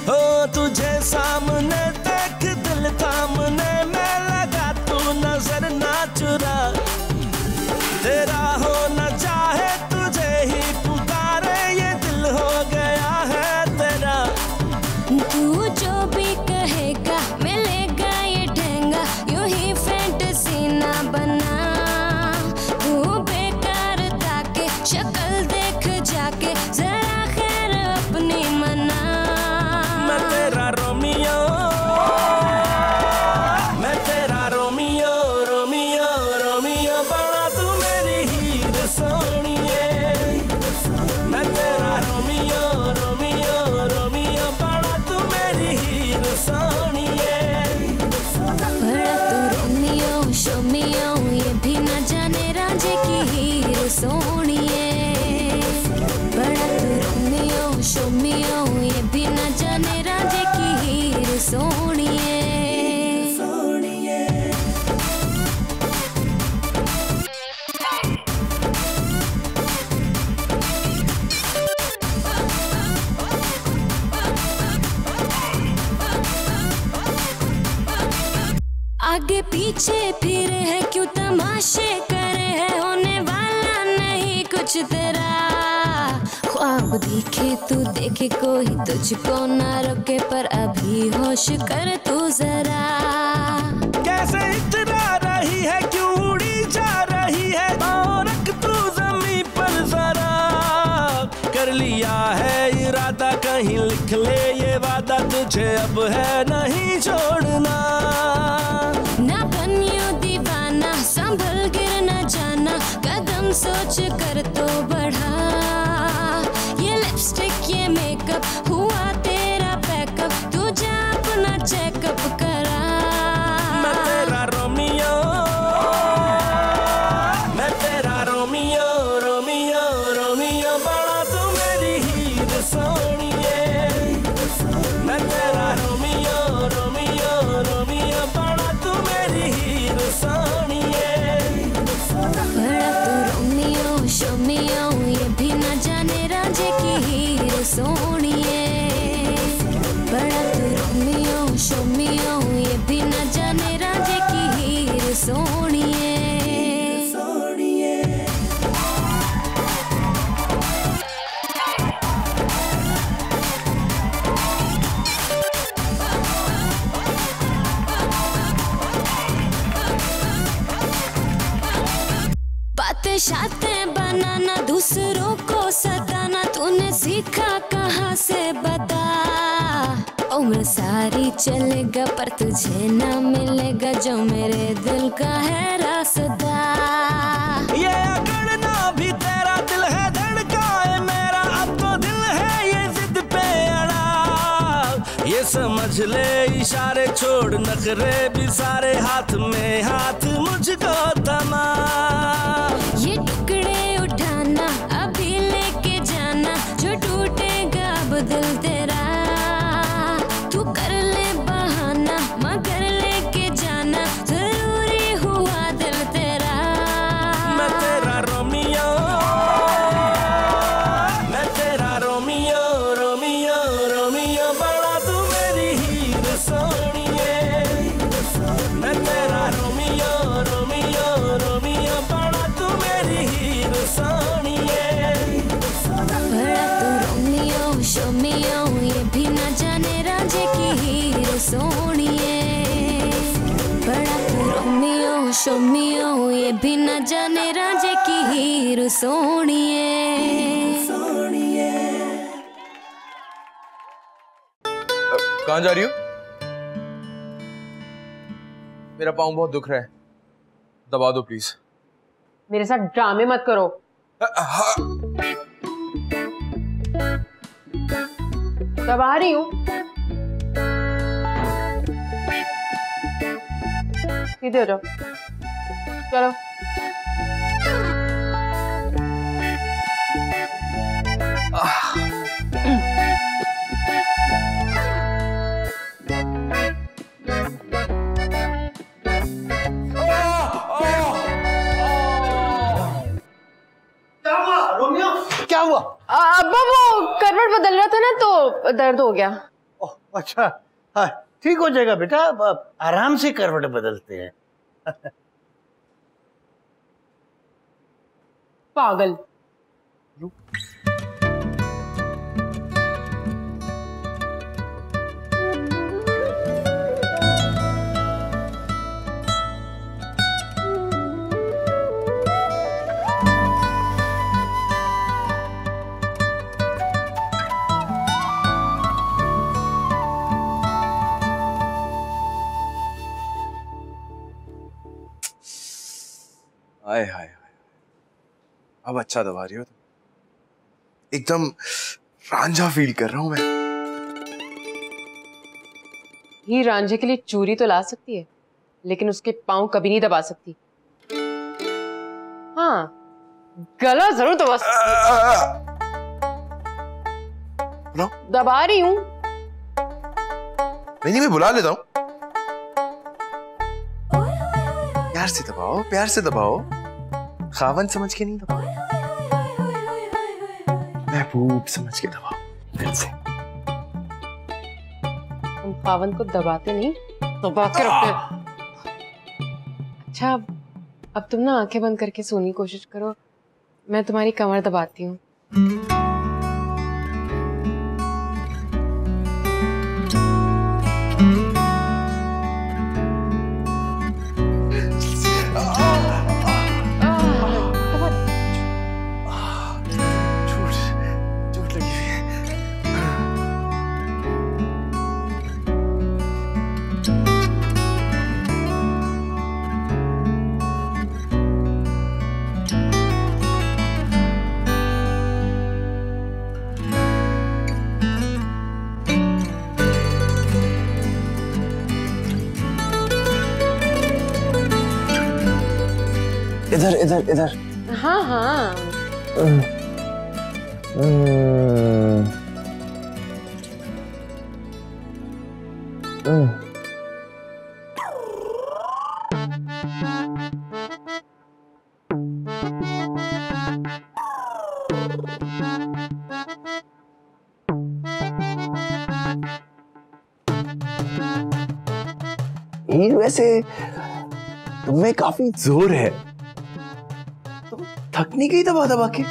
हो तुझे सामने देख दिल थामने में लगा, तू नजर ना चुरा। तेरा हो न चाहे तुझे ही पुकारे, ये दिल हो गया है तेरा। तू जो भी कहेगा मिलेगा ये ठेंगा, यूं ही फैंटेसी ना बना। तू बेकार ताके शक्ल देख जाके, जरा खैर अपनी मना। मैं तेरा रोमियो, मैं तेरा रोमियो, रोमियो रोमियो बना तू मेरी हीर सोनिए। मैं तेरा रोमियो, रोमियो रोमियो बना तू मेरी हीर सोनिए। बड़ा तू रोमियो शोमियो, ये भी न जाने रांझे की हीर सोनिए। बड़ा तू रोमियो शोमियो, ये भी न जाने रांझे की हीर सोनिए। आगे पीछे फिरे है क्यों तमाशे करे है, होने वाला नहीं कुछ तेरा। ख्वाब देखे तू देखे कोई तुझको ना रोके, पर अभी होश कर तू जरा। कैसे इतरा रही है, क्यों उड़ी जा रही है, पाँव रख तू जमीन पर जरा। कर लिया है इरादा, कहीं लिख ले ये वादा, तुझे अब है नहीं छोड़ना। ना बनियो दीवाना, संभल गिर न जाना, कदम सोच कर तो बढ़ा। ये लिपस्टिक ये मेकअप हुआ तेरा पैकअप, तू जा अपना चेकअप करा। मैं तेरा रोमियो, मैं तेरा रोमियो, रोमियो रोमियो बना तू मेरी हीर सोनिए। मैं तेरा रोमियो, रोमियो रोमियो बना तू मेरी हीर सोनिए। बड़ा तू रोमियो शोमियो, ये भी न जाने रांझे की हीर सोनिए। बड़ा तू रोमियो शोमियो, ये भी न जाने रांझे की हीर सोनिए। बातें शातें बनाना, दूसरों को सताना, तूने सीखा कहाँ से बता। उम्र सारी चलेगा पर तुझे ना मिलेगा, जो मेरे दिल का है रास्ता। ये अकड़ना भी तेरा दिल है, धड़का है मेरा, अब तो दिल है ये जिद पे अड़ा। ये समझ ले इशारे छोड़ नखरे भी सारे, हाथ में हाथ मुझको थमा। ये टुकड़े उठाना अभी लेके जाना, जो टूटेगा अब दिल तेरा। तू कर ले बहाना मगर लेके जाना, जरूरी हुआ दिल तेरा। मैं तेरा रोमियो, मैं तेरा रोमियो, रोमियो रोमियो बना तू मेरी हीर सोनिए। मैं तेरा रोमियो, रोमियो रोमियो बना तू मेरी हीर सोनिए। बड़ा तू रोमियो शोमियो, ये भी न जाने रांझे की हीर सोनिए। बड़ा तू रोमियो शोमियो, ये भी न जाने रांझे की हीर सोनिए। कहाँ जा रही हो? मेरा पाँव बहुत दुख रहा है, दबा दो प्लीज। मेरे साथ ड्रामे मत करो। दबा रही हूँ, सीधे हो जाओ, चलो। अब्बा वो करवट बदल रहा था ना तो दर्द हो गया। ओह अच्छा, हाँ ठीक हो जाएगा बेटा, अब आराम से करवट बदलते हैं। पागल। हाय हाय हाय, अब अच्छा दबा रही हो तुम, एकदम रांझा फील कर रहा हूं मैं। ही रांझे के लिए चूरी तो ला सकती है, लेकिन उसके पांव कभी नहीं दबा सकती। हाँ, गला जरूर दबा सकती। दबा रही हूं। नहीं मैं बुला लेता हूं। प्यार से दबाओ, प्यार से दबाओ, खावन समझ के नहीं दबाओ, महबूब समझ के दबाओ दिल से। हम खावन को दबाते नहीं, दबा के रखते। अच्छा अब तुम ना आंखें बंद करके सोने की कोशिश करो, मैं तुम्हारी कमर दबाती हूँ। इधर इधर इधर। हाँ हाँ। वैसे तुम्हें काफी जोर है, तुम थक नहीं गई दबा दबा के?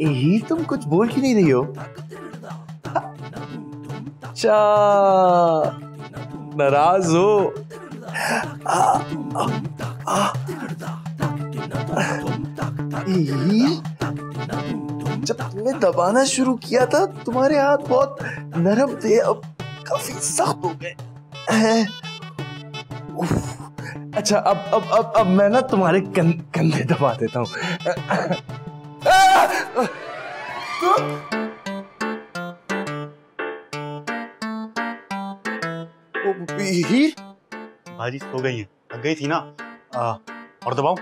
यही तुम कुछ बोल ही नहीं रही हो। अच्छा नाराज हो? जब तुमने दबाना शुरू किया था तुम्हारे हाथ बहुत नरम थे, अब काफी सख्त हो गए। अच्छा अब मैं ना तुम्हारे कंधे दबा देता हूँ। हीर भाजी सो गई है, थक गई थी ना। और दबाओ?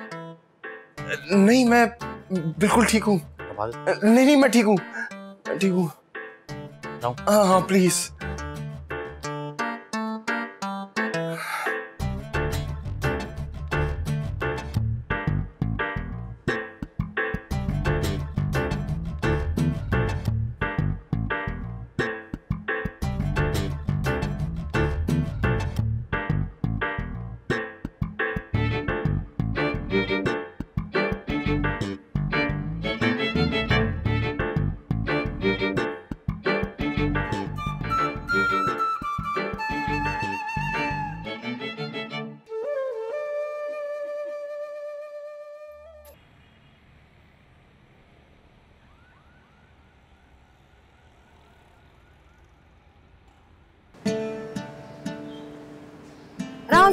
नहीं मैं बिल्कुल ठीक हूँ। नहीं मैं ठीक हूँ, ठीक हूँ। हाँ हाँ प्लीज।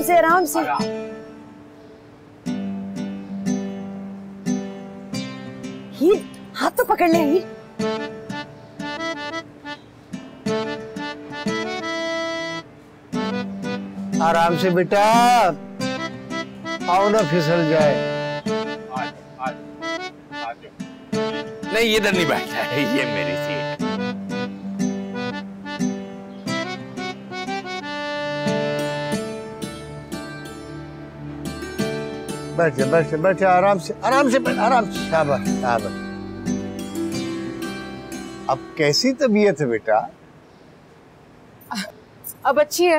आराम से हीर, हाथ तो पकड़ ले हीर। आराम से बेटा, पाँव ना फिसल जाए। नहीं इधर नहीं बैठना है, ये मेरी सीट। बैठ जा आराम से आराम से। शाबाश शाबाश। अब कैसी तबीयत है बेटा? अब अच्छी है।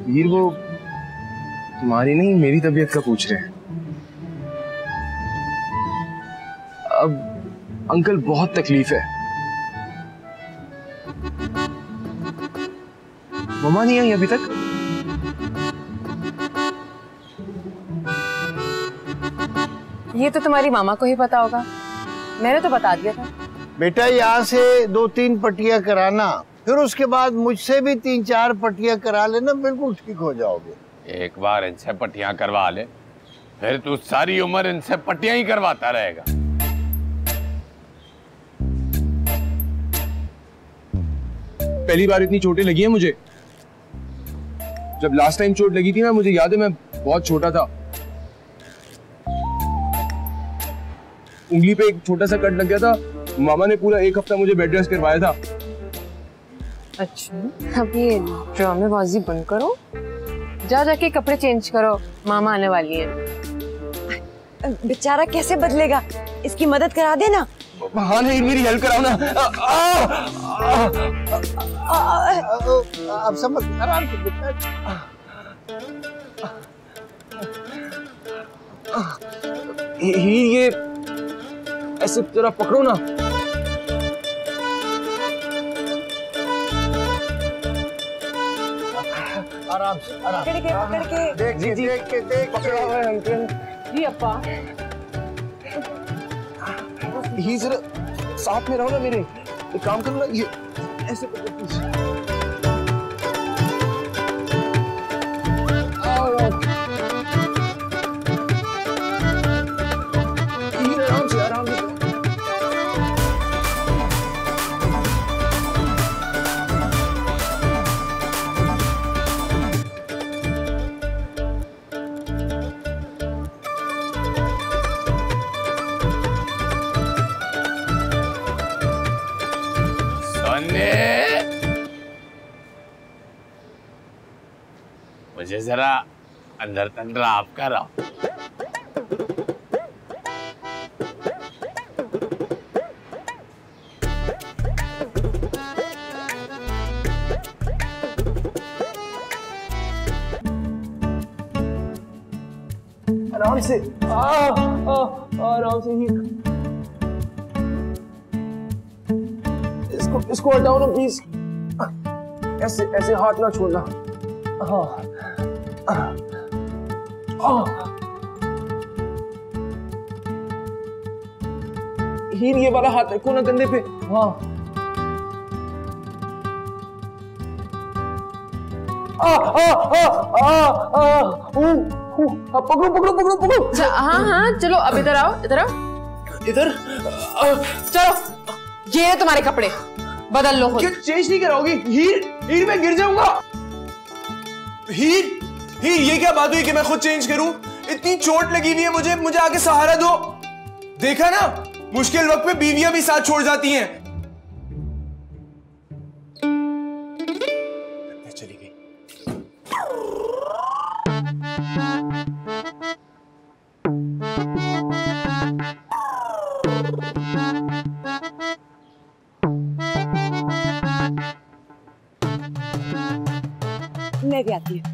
हीर वो तुम्हारी नहीं मेरी तबीयत का पूछ रहे हैं। अब अंकल बहुत तकलीफ है। मम्मा नहीं आई अभी तक? ये तो तुम्हारी मामा को ही पता होगा, मैंने तो बता दिया था। बेटा यहाँ से 2-3 पट्टियां कराना, फिर उसके बाद मुझसे भी 3-4 पट्टियां करा लेना, बिल्कुल ठीक हो जाओगे। एक बार इनसे पट्टियां करवा ले, फिर तू सारी उम्र इनसे पट्टियां ही करवाता रहेगा। पहली बार इतनी चोटें लगी हैं मुझे। जब लास्ट टाइम चोट लगी थी ना, मुझे याद है मैं बहुत छोटा था। उंगली पे एक छोटा सा कट लग गया था। मामा ने पूरा 1 हफ्ता मुझे बेड रेस्ट करवाया था। अच्छा, अब ये ड्रामेबाजी बंद करो, जाके कपड़े चेंज करो, मामा आने वाली है। बेचारा कैसे बदलेगा, इसकी मदद करा देना। हाँ नहीं, मेरी हेल्प कराओ ना। अब समझ, आराम से बेटा। ये ऐसे जरा पकड़ो ना। आराम से पकड़ के देख पकड़ा हुआ है अंकल। जी अप्पा। ही जरा साथ में रहो ना मेरे। एक काम करो ना, ये ऐसे पकड़ो प्लीज। आराम से आराम से। मुझे जरा अंदर तक ड्राप करो। आराम से आराम से ही। इसको हटाओ ना प्लीज। ऐसे ऐसे हाथ ना छोड़ना। हीर ये वाला हाथ रखो ना कंधे पे। हाँ पकड़ो। हाँ चलो, अब इधर आओ। इधर चलो, ये है तुम्हारे कपड़े, बदल लो। क्या चेंज नहीं कराओगी? हीर मैं गिर जाऊंगा। हीर ये क्या बात हुई कि मैं खुद चेंज करूं? इतनी चोट लगी हुई है मुझे आके सहारा दो। देखा ना, मुश्किल वक्त पे बीवियां भी साथ छोड़ जाती हैं। चली गई। मैं भी आती हूँ।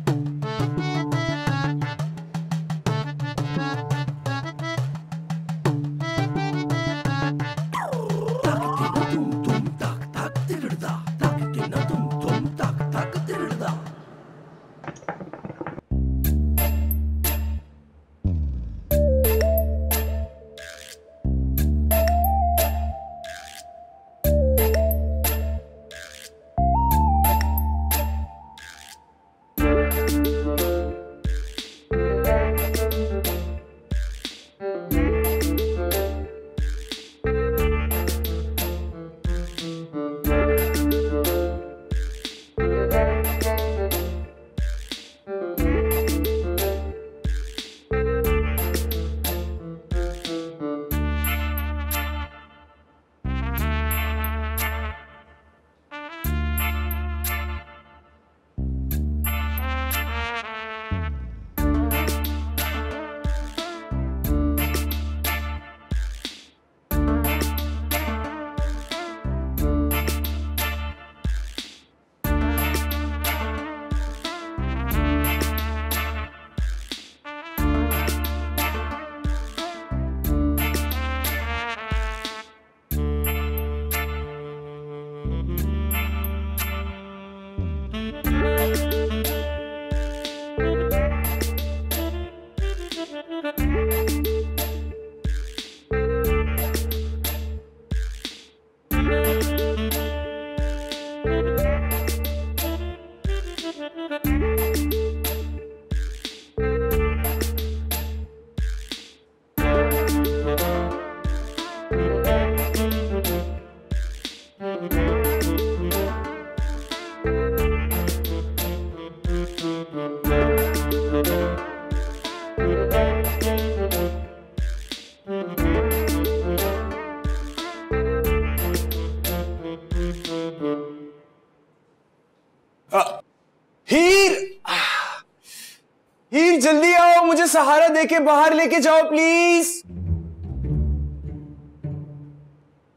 मुझे सहारा देके बाहर लेके जाओ प्लीज।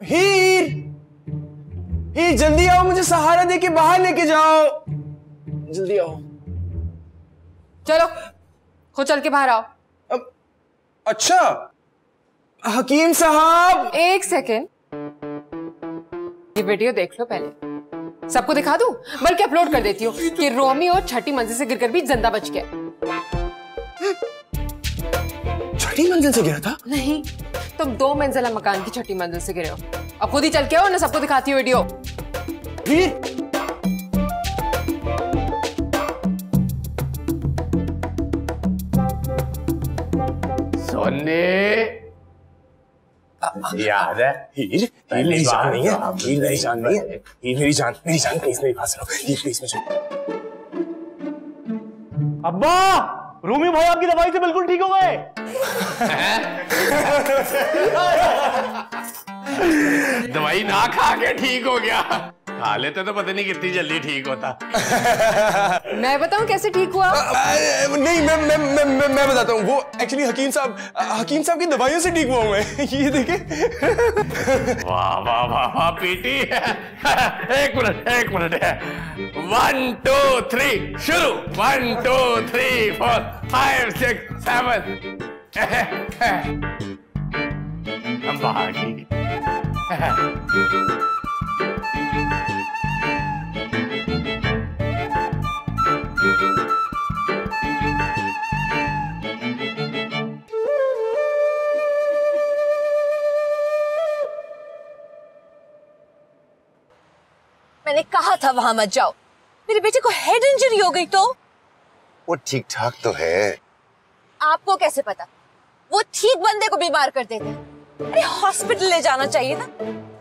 हीर, हीर जल्दी आओ, मुझे सहारा देके बाहर लेके जाओ, जल्दी आओ। चलो खुद चल के बाहर आओ। अच्छा हकीम साहब, एक सेकेंड, ये वीडियो देख लो पहले, सबको दिखा दूं, बल्कि अपलोड कर देती हूँ कि रोमियो छठी मंजिल से गिरकर भी जिंदा बच गया। छठी मंजिल से गिरा था? नहीं, तुम 2 मंजिला मकान की छठी मंजिल से गिरे हो। अब खुद ही चल के आओ ना, सबको दिखाती हूँ वीडियो। सोने याद है? हीर मेरी जान नहीं है, हीर मेरी जान नहीं है, हीर मेरी जान प्लीज मेरी बात सुनो, हीर प्लीज मुझे। अब्बा, रोमियो भाई आपकी दवाई से बिल्कुल ठीक हो गए। दवाई ना खा के ठीक हो गया, खा लेते तो पता नहीं कितनी जल्दी ठीक होता। मैं बताऊं कैसे ठीक हुआ? नहीं मैं बताता हूँ। वो एक्चुअली हकीम साहब की दवाइयों से ठीक हुआ हूँ मैं। ये देखे। वाह वाह वाह वाह पीटी। एक मिनट है। 1 2 3 शुरू। 1 2 3 4 5 6 7। हम बाहर की। मैंने कहा था वहां मत जाओ, मेरे बेटे को हेड इंजरी हो गई तो। वो ठीक ठाक तो है। आपको कैसे पता? वो ठीक बंदे को बीमार कर देते। अरे हॉस्पिटल ले जाना चाहिए था,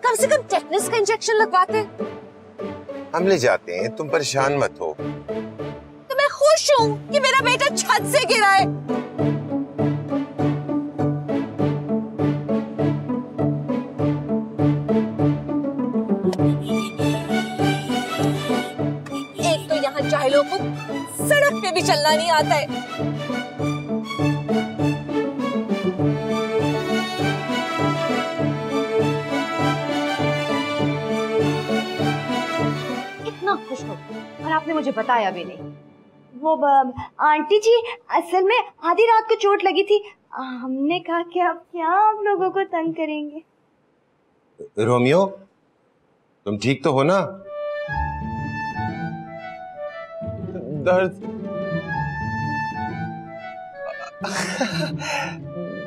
कम से कम टेटनस का इंजेक्शन लगवाते। हम ले जाते हैं, तुम परेशान मत हो। तो मैं खुश हूँ कि मेरा बेटा छत से गिरा है। एक तो यहाँ जाहिलों को सड़क पे भी चलना नहीं आता है। खुश हो और आपने मुझे बताया भी नहीं। वो आंटी जी, असल में आधी रात को चोट लगी थी, हमने कहा कि अब क्या आप लोगों को तंग करेंगे। रोमियो, तुम ठीक तो हो ना?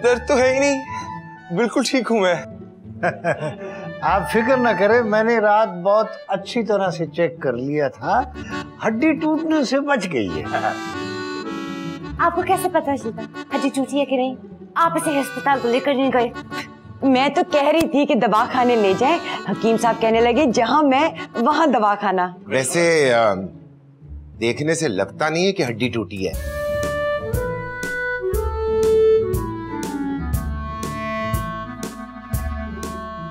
दर्द तो है ही नहीं, बिल्कुल ठीक हूं मैं। आप फिक्र ना करें, मैंने रात बहुत अच्छी तरह से चेक कर लिया था, हड्डी टूटने से बच गई है। आपको कैसे पता चलता हड्डी टूटी है कि नहीं? आप इसे अस्पताल को लेकर नहीं गए? मैं तो कह रही थी कि दवाखाने ले जाए, हकीम साहब कहने लगे जहां मैं वहां दवाखाना। वैसे देखने से लगता नहीं है कि हड्डी टूटी है।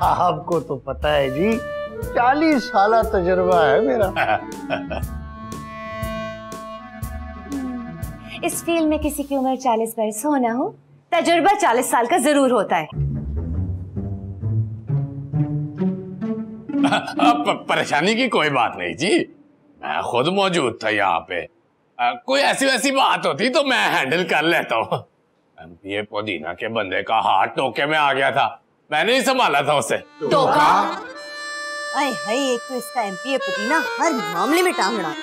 आपको तो पता है जी, 40 साल तजुर्बा है मेरा। इस फील्ड में किसी की उम्र 40 वर्ष हो ना हो, तजुर्बा 40 साल का जरूर होता है। परेशानी की कोई बात नहीं जी, मैं खुद मौजूद था यहाँ पे। कोई ऐसी वैसी बात होती तो मैं हैंडल कर लेता हूँ। एमपीए पुदीना के बंदे का हाथ टोके में आ गया था, मैंने ही संभाला था उसे। टोका? अरे हाय, एक तो इसका एमपीए पुदीना हर मामले में टांग अड़ाता।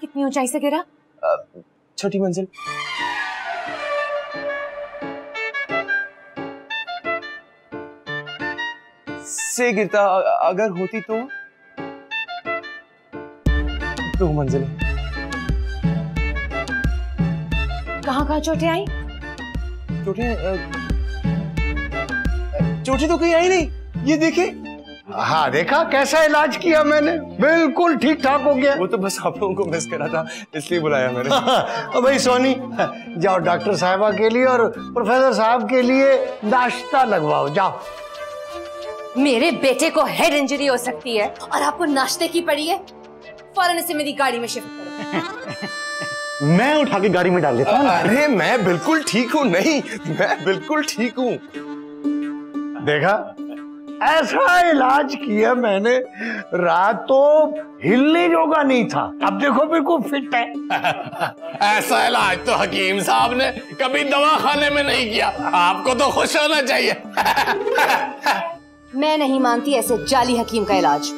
कितनी ऊंचाई से गिरा? छठी मंजिल। से गिरता अगर होती तो 2 मंजिल। कहाँ चोटें आई? चोटें तो कहीं आई नहीं, ये देखे। हाँ देखा कैसा इलाज किया मैंने, बिल्कुल ठीक ठाक हो गया। वो तो बस आप लोगों को मिस करा था, इसलिए बुलाया मैंने। अब भाई सोनी, जाओ डॉक्टर साहबा के लिए और प्रोफेसर साहब के लिए नाश्ता लगवाओ, जाओ। मेरे बेटे को हेड इंजरी हो सकती है और आपको नाश्ते की पड़ी है? फौरन इसे मेरी गाड़ी में शिफ्ट करो। मैं उठा के गाड़ी में डाल देता हूँ। अरे मैं बिल्कुल ठीक हूँ। नहीं, मैं बिल्कुल ठीक हूँ। देखा, ऐसा इलाज किया मैंने, रात तो हिलने जोगा नहीं था, अब देखो बिल्कुल फिट है। ऐसा इलाज तो हकीम साहब ने कभी दवाखाने में नहीं किया, आपको तो खुश होना चाहिए। मैं नहीं मानती ऐसे जाली हकीम का इलाज।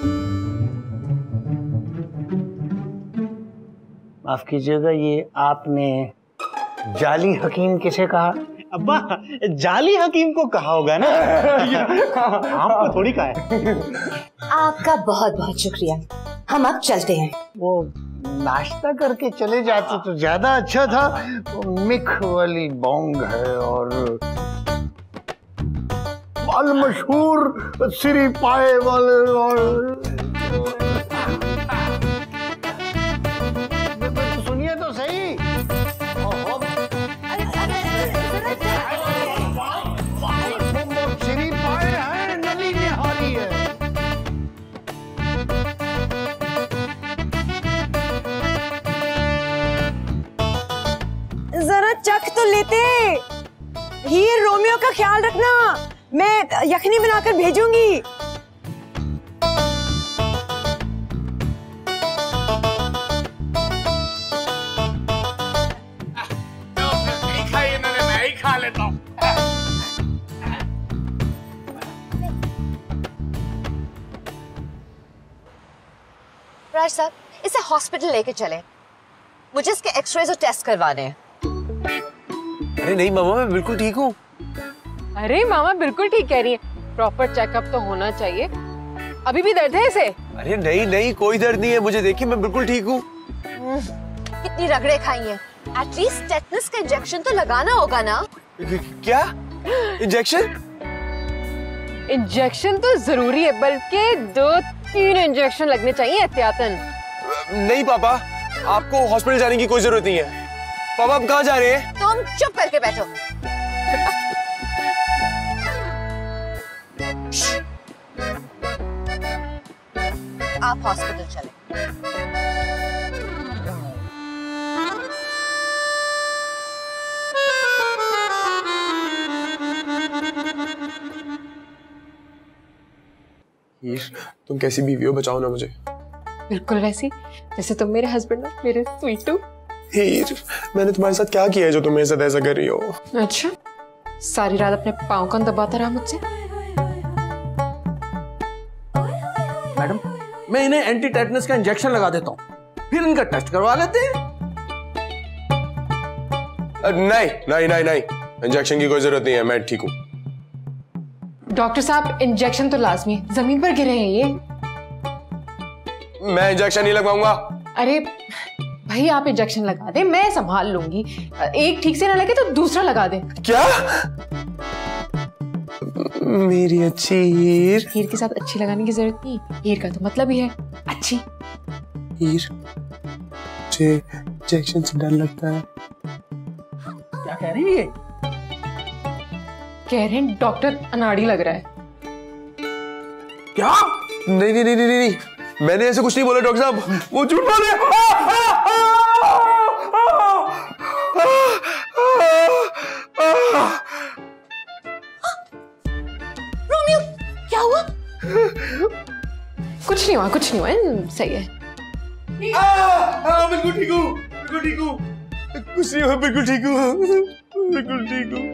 माफ कीजिएगा, ये आपने जाली हकीम किसे कहा? अब्बा, जाली हकीम को कहा होगा ना। आपको थोड़ी कहा है। आपका बहुत बहुत शुक्रिया, हम अब चलते हैं। वो नाश्ता करके चले जाते तो ज्यादा अच्छा था। वो मिख वाली बोंग है और बाल मशहूर सिरी पाए वाले। सुनिए तो सही। सिरी पाए हैं, नली निहारी है। जरा चख तो लेते। हीर रोमियो का ख्याल रखना, मैं यखनी बनाकर भेजूंगी। मैं ही खा लेता हूँ। राज साहब, इसे हॉस्पिटल लेके चले, मुझे इसके एक्सरेज और टेस्ट करवाने हैं। अरे नहीं मामा, मैं बिल्कुल ठीक हूँ। अरे मामा बिल्कुल ठीक कह रही है, प्रॉपर चेकअप तो होना चाहिए। अभी भी दर्द है इसे? अरे नहीं नहीं, कोई दर्द नहीं है, मुझे देखिए मैं बिल्कुल ठीक हूँ। कितनी रगड़े खाई हैं, एटलीस्ट टेटनस का इंजेक्शन तो लगाना होगा ना। क्या इंजेक्शन? इंजेक्शन तो जरूरी है, बल्कि 2-3 इंजेक्शन लगने चाहिए एहतियातन। नहीं पापा, आपको हॉस्पिटल जाने की कोई जरूरत नहीं है। पापा आप कहाँ जा रहे हैं? तुम चुप करके बैठो। आप हॉस्पिटल चले। हीर, तुम कैसी बीवी हो, बचाओ ना मुझे। बिल्कुल वैसी जैसे तुम मेरे हस्बैंड हो, मेरे स्वीटू। हीर, मैंने तुम्हारे साथ क्या किया है जो तुम मेरे साथ ऐसा कर रही हो? अच्छा, सारी रात अपने पाँव को दबाता रहा मुझसे। मैडम, मैं इन्हें एंटी टेटनस का इंजेक्शन लगा देता हूँ, फिर इनका टेस्ट करवा लेते हैं। नहीं नहीं नहीं नहीं, इंजेक्शन की कोई जरूरत नहीं है, मैं ठीक हूँ। डॉक्टर साहब, इंजेक्शन तो लाजमी है, जमीन पर गिरे हैं ये। मैं इंजेक्शन नहीं लगवाऊंगा। अरे भाई, आप इंजेक्शन लगा दे, मैं संभाल लूंगी। एक ठीक से ना लगे तो दूसरा लगा दे। क्या? मेरी अच्छी हीर। हीर के साथ अच्छी लगाने की जरूरत नहीं, हीर का तो मतलब ही है अच्छी। हीर, मुझे इंजेक्शन से डर लगता है। क्या कह रही है? कह रहे हैं डॉक्टर अनाड़ी लग रहा है। क्या? नहीं नहीं नहीं नहीं नहीं, मैंने ऐसे कुछ नहीं बोला डॉक्टर साहब, वो झूठ बोल रहे हैं। रोमियो, क्या हुआ? कुछ नहीं हुआ, कुछ नहीं हुआ, सही है। बिल्कुल ठीक हूँ, बिल्कुल ठीक हूँ, कुछ नहीं हुआ, बिल्कुल ठीक हूँ, बिल्कुल ठीक हूँ।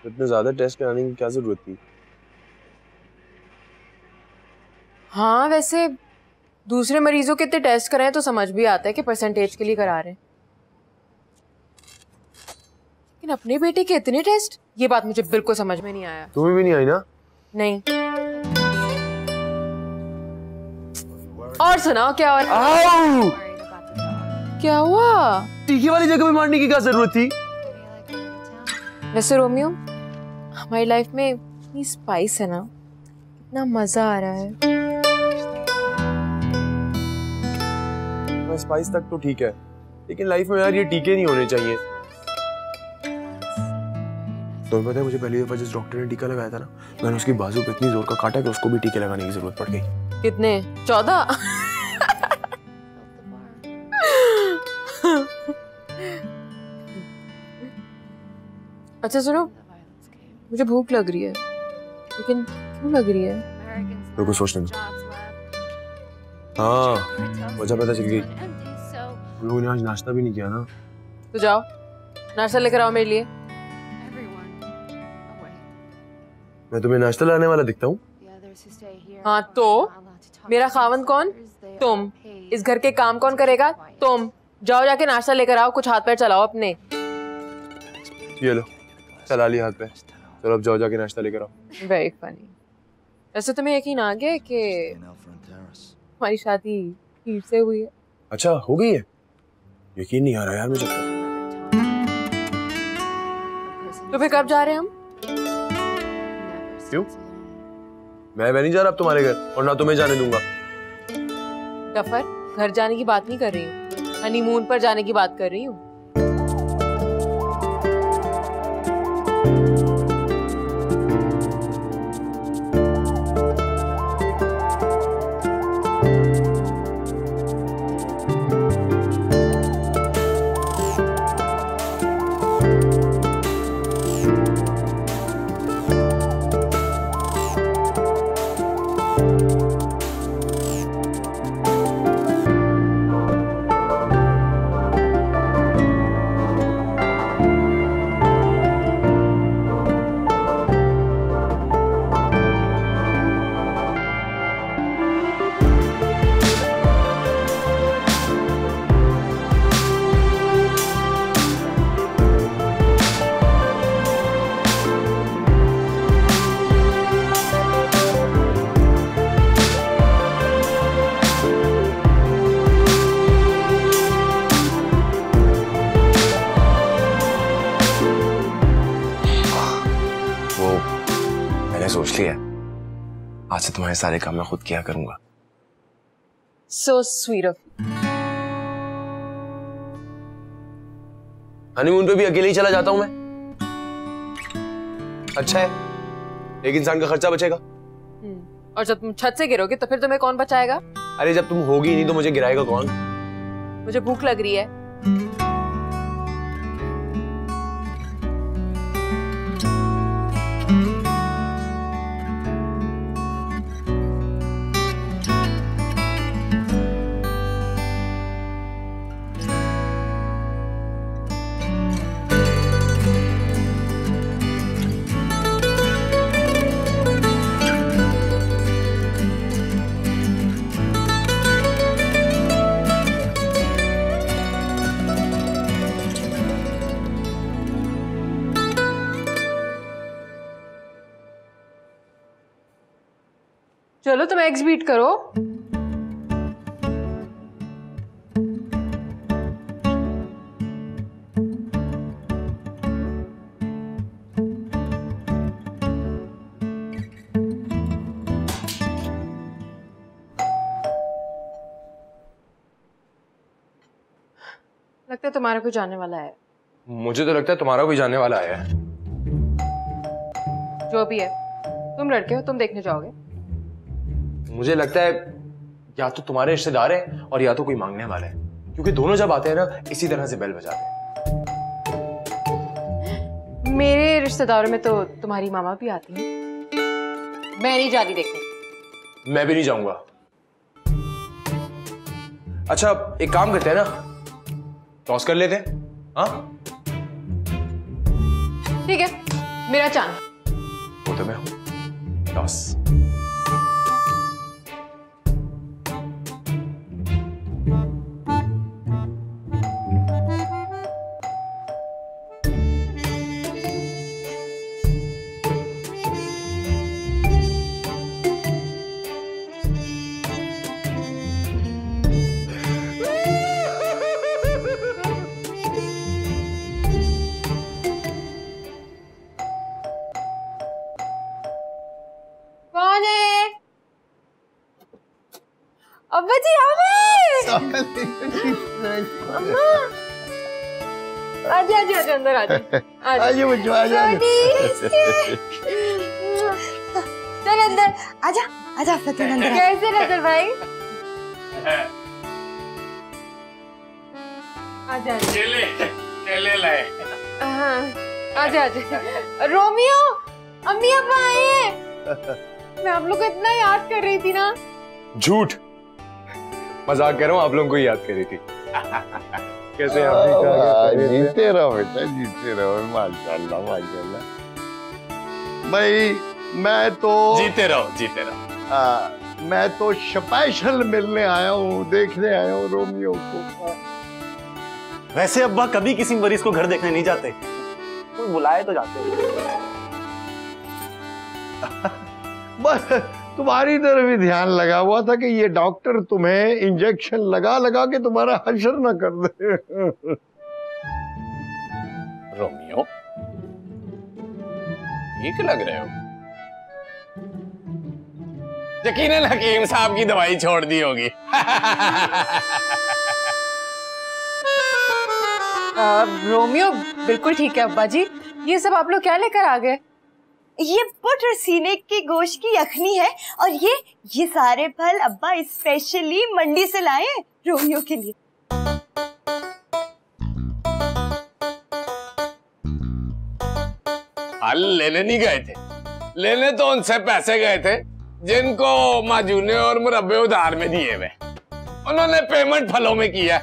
इतने ज्यादा टेस्ट कराने की क्या जरूरत थी? हाँ, वैसे दूसरे मरीजों के इतने टेस्ट कराएं तो समझ भी आता है कि परसेंटेज के लिए करा रहे हैं, लेकिन अपने बेटे के इतने टेस्ट, ये बात मुझे बिल्कुल समझ में नहीं आया। तुम्हें भी नहीं आई ना? नहीं। और सुनाओ, क्या और? क्या हुआ? टीके वाली जगह पे मारने की क्या जरूरत थी? वैसे रोमियो, हमारी लाइफ में इतनी स्पाइस है ना, ना मजा आ रहा है। स्पाइस तक तो ठीक है, लेकिन लाइफ में यार ये टीके नहीं होने चाहिए। तो पता है मुझे पहली दफा जिस डॉक्टर ने टीका लगाया था ना, मैंने उसकी बाजू पे इतनी जोर का काटा कि उसको भी टीके लगाने की जरूरत पड़ गई। कितने? 14? अच्छा सुनो, मुझे भूख लग रही है, लेकिन क्यों लग रही है? तो कुछ सोचने दो। हाँ, वजह पता चल गई। हम लोगों ने आज नाश्ता भी नहीं किया ना। तो जाओ नाश्ता लेकर आओ मेरे लिए। मैं तुम्हें नाश्ता लाने वाला दिखता हूँ? हाँ तो मेरा खावंद कौन? तुम। इस घर के काम कौन करेगा? तुम। जाओ जाके नाश्ता लेकर आओ, कुछ हाथ पैर चलाओ अपने। ये लो, चला लिया हाथ पैर। चलो अब जाओ जाके नाश्ता लेकर आओ। Very funny. वैसे तुम्हें यकीन आ गया कि हमारी शादी फिर से हुई है? अच्छा हो गई है? यकीन नहीं आ रहा यार मुझे। तो फिर कब जा रहे हैं हम? क्यों? मैं नहीं जा रहा अब तुम्हारे घर, और ना तुम्हें जाने दूंगा। गफर, घर जाने की बात नहीं कर रही हूँ, हनीमून पर जाने की बात कर रही हूँ। सोच लिया, आज से तुम्हारे सारे काम मैं खुद किया करूंगा। So sweet of you. Honeymoon पे भी अकेले ही चला जाता हूं मैं। अच्छा है, एक इंसान का खर्चा बचेगा। और जब तुम छत से गिरोगे तो फिर तुम्हें कौन बचाएगा? अरे जब तुम होगी नहीं तो मुझे गिराएगा कौन? मुझे भूख लग रही है। चलो तुम एग्स बीट करो। लगता है तुम्हारा कोई जाने वाला है। मुझे तो लगता है तुम्हारा कोई जाने वाला है। जो भी है, तुम लड़के हो, तुम देखने जाओगे। मुझे लगता है या तो तुम्हारे रिश्तेदार हैं और या तो कोई मांगने वाला है, क्योंकि दोनों जब आते हैं ना इसी तरह से बेल बजाते हैं। मेरे रिश्तेदारों में तो तुम्हारी मामा भी आती हैं। मैं नहीं जा रही देखने। मैं भी नहीं जाऊंगा। अच्छा एक काम करते हैं ना, टॉस कर लेते हैं। हाँ ठीक है, मेरा चांस। वो तो मैं हूं। टॉस। आजा आजा आजा अंदर आजा। आजा बच्चों आजा। चल अंदर आजा आजा फतून अंदर। कैसे नजर भाई? आजा केले लाए। हाँ आजा आजा। रोमियो अम्मी अब्बा आए हैं। मैं आप लोग को इतना याद कर रही थी ना। झूठ, मजाक कर रहा हूँ, आप लोगों को याद कर रही थी। कैसे जीते रहो बेटा, जीते रहो। माशाल्लाह माशाल्लाह। भाई मैं तो जीते रहो। मैं तो स्पेशल मिलने आया हूँ, देखने आया हूँ रोमियो को। वैसे अब्बा कभी किसी मरीज को घर देखने नहीं जाते, कोई बुलाए तो जाते। बस तुम्हारी तरफ भी ध्यान लगा हुआ था कि ये डॉक्टर तुम्हें इंजेक्शन लगा लगा के तुम्हारा हशर न कर दे। रोमियो ठीक लग रहे हो। यकीनन हकीम साहब की दवाई छोड़ दी होगी। रोमियो बिल्कुल ठीक है अब्बा जी। ये सब आप लोग क्या लेकर आ गए? ये पुट और सीने की गोश्त की यखनी है, और ये सारे फल अब्बा स्पेशली मंडी से लाए हैं रोमियो के लिए। फल लेने नहीं गए थे, लेने तो उनसे पैसे गए थे जिनको माजूने और मुरब्बे उधार में दिए हुए। उन्होंने पेमेंट फलों में किया।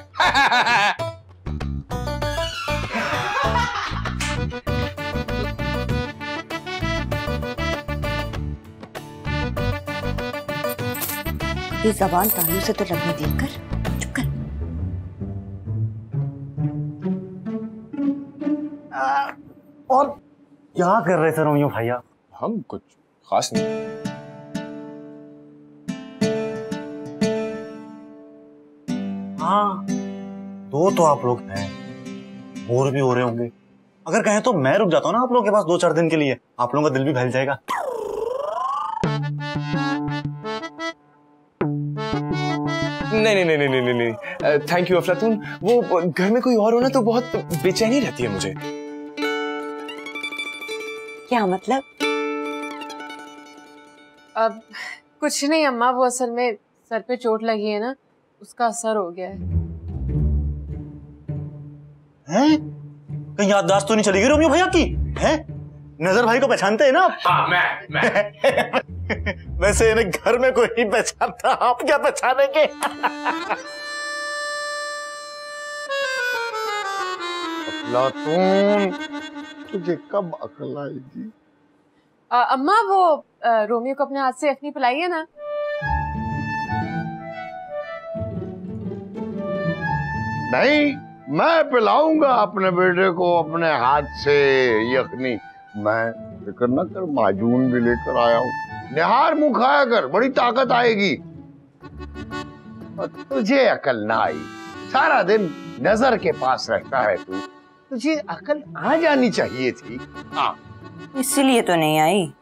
ये जबान तालू से तो लगने देकर चुप कर। और क्या कर रहे थे रोमियो भैया? हम कुछ खास नहीं। हाँ दो तो आप लोग हैं, बोर भी हो रहे होंगे। अगर कहें तो मैं रुक जाता हूँ ना आप लोगों के पास 2-4 दिन के लिए, आप लोगों का दिल भी बहल जाएगा। नहीं, थैंक यू अफलातून। वो घर में कोई और हो ना तो बहुत बेचैनी रहती है मुझे। क्या मतलब? अब कुछ नहीं अम्मा, वो असल में सर पे चोट लगी है ना, उसका असर हो गया है। हैं? कहीं याददाश्त तो नहीं चली गई रोमियो भैया की? हैं? नजर भाई को पहचानते हैं ना आप? हाँ मैं। वैसे इन्हें घर में कोई नहीं पहचानता, आप क्या पहचानेंगे? अफलातून तुझे कब अकल आई थी? अम्मा वो रोमियो को अपने हाथ से यखनी पिलाई है ना। नहीं, मैं पिलाऊंगा अपने बेटे को अपने हाथ से यखनी। मैं फिक्र न कर, माजून भी लेकर आया हूँ। निहार मुंह खाया कर, बड़ी ताकत आएगी। और तुझे अकल ना आई, सारा दिन नजर के पास रहता है तू, तुझे अकल आ जानी चाहिए थी। हाँ इसलिए तो नहीं आई।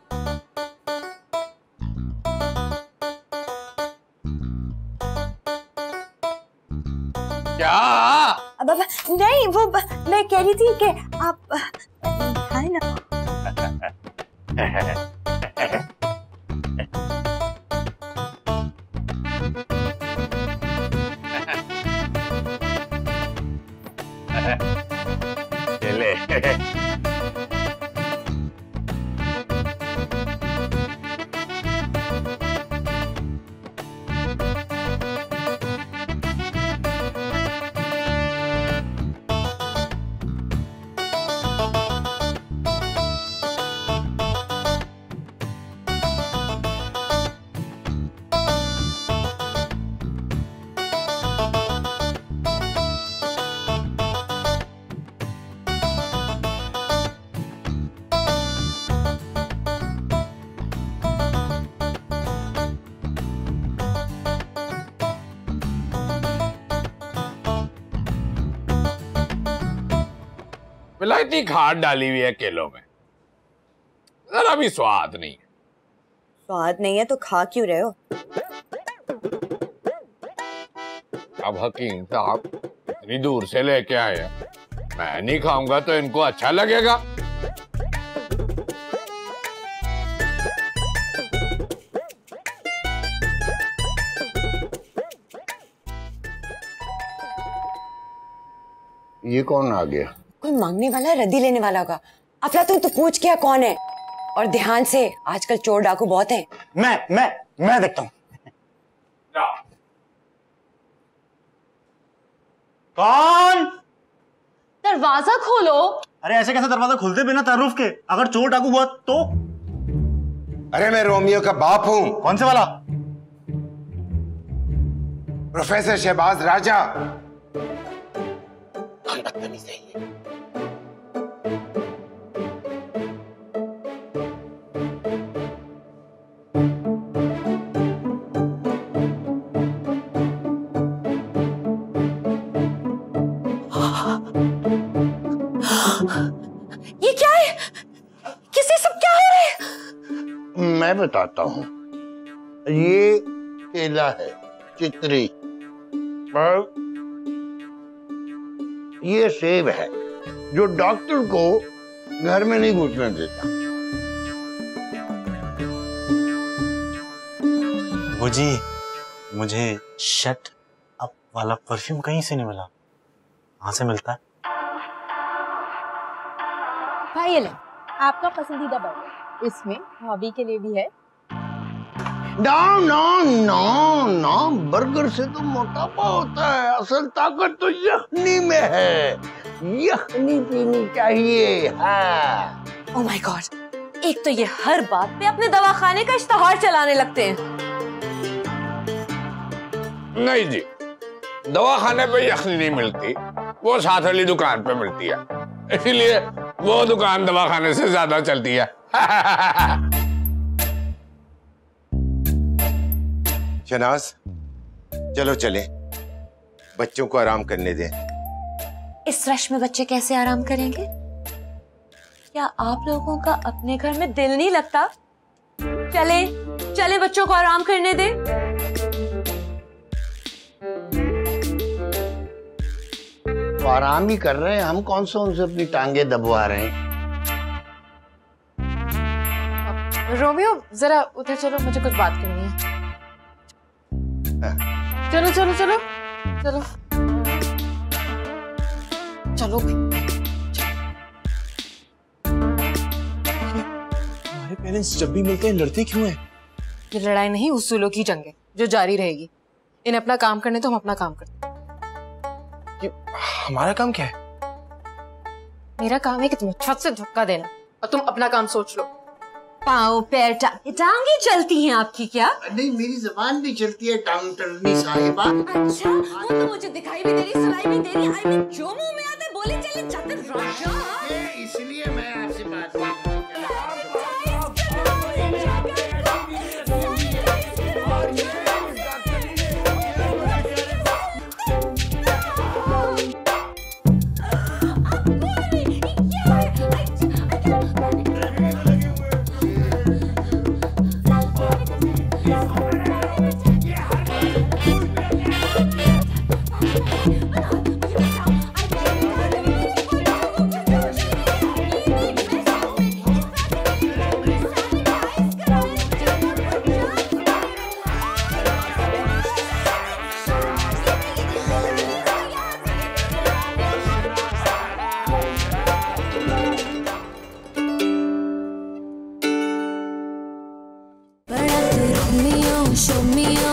क्या? अब नहीं, वो मैं कह रही थी कि आप खाए ना। चले। विलायती खाद डाली हुई है केलों में, जरा भी स्वाद नहीं। स्वाद नहीं है तो खा क्यों रहे हो? अब हकीम साहब इतनी दूर से लेके आए हैं, मैं नहीं खाऊंगा तो इनको अच्छा लगेगा। ये कौन आ गया? कोई मांगने वाला, रद्दी लेने वाला होगा। अफलातून तो पूछ क्या कौन है, और ध्यान से, आजकल चोर डाकू बहुत हैं। मैं देखता हूँ। कौन? दरवाजा खोलो। अरे ऐसे कैसे दरवाजा खोलते बिना तारुफ के? अगर चोर डाकू हुआ तो? अरे मैं रोमियो का बाप हूं। कौन से वाला? प्रोफेसर शहबाज राजा। ये क्या है? किसी सब क्या हो रहा है? मैं बताता हूँ। ये केला है, चित्री, और ये सेब है जो डॉक्टर को घर में नहीं घुसने देता। वो जी, मुझे शट अप वाला परफ्यूम कहीं से नहीं मिला। कहाँ से मिलता है? भाई ये ले, आपका पसंदीदा बर्गर। इसमें भाभी के लिए भी है। No no no no, burger से तो मोटापा होता है, असल ताकत तो यखनी में है। यखनी पीनी चाहिए। हाँ। ओह माय गॉड, एक तो ये हर बात पे अपने दवाखाने का इश्तहार चलाने लगते हैं। नहीं जी, दवाखाने पे यखनी नहीं मिलती, वो साथ वाली दुकान पे मिलती है, इसीलिए वो दुकान दवाखाने से ज्यादा चलती है। शनाज, चलो चले, बच्चों को आराम करने दें। इस रश में बच्चे कैसे आराम करेंगे? क्या आप लोगों का अपने घर में दिल नहीं लगता? चले चले, बच्चों को आराम करने दें। वो आराम ही कर रहे हैं, हम कौन सा उनसे अपनी टांगे दबवा रहे हैं। रोमियो जरा उधर चलो, मुझे कुछ बात करनी है। चलो चलो चलो चलो चलो। हमारे पेरेंट्स जब भी मिलते हैं लड़ते क्यों हैं? ये लड़ाई नहीं, उसूलों की जंग है जो जारी रहेगी। इन्हें अपना काम करने तो हम अपना काम करते हैं। हमारा काम क्या है? मेरा काम है कि तुम्हें छत से धक्का देना और तुम अपना काम सोच लो। पाँव पैर टांगे चलती हैं आपकी क्या? नहीं, मेरी जुबान भी चलती है टांग टर्नी साहिबा। अच्छा, वो तो मुझे दिखाई भी दे रही, सुनाई भी दे रही। आई मीन जो मुंह में आता है बोले चले जाते राजा। इसलिए मैं आपसे बात कर रहा हूं। Show me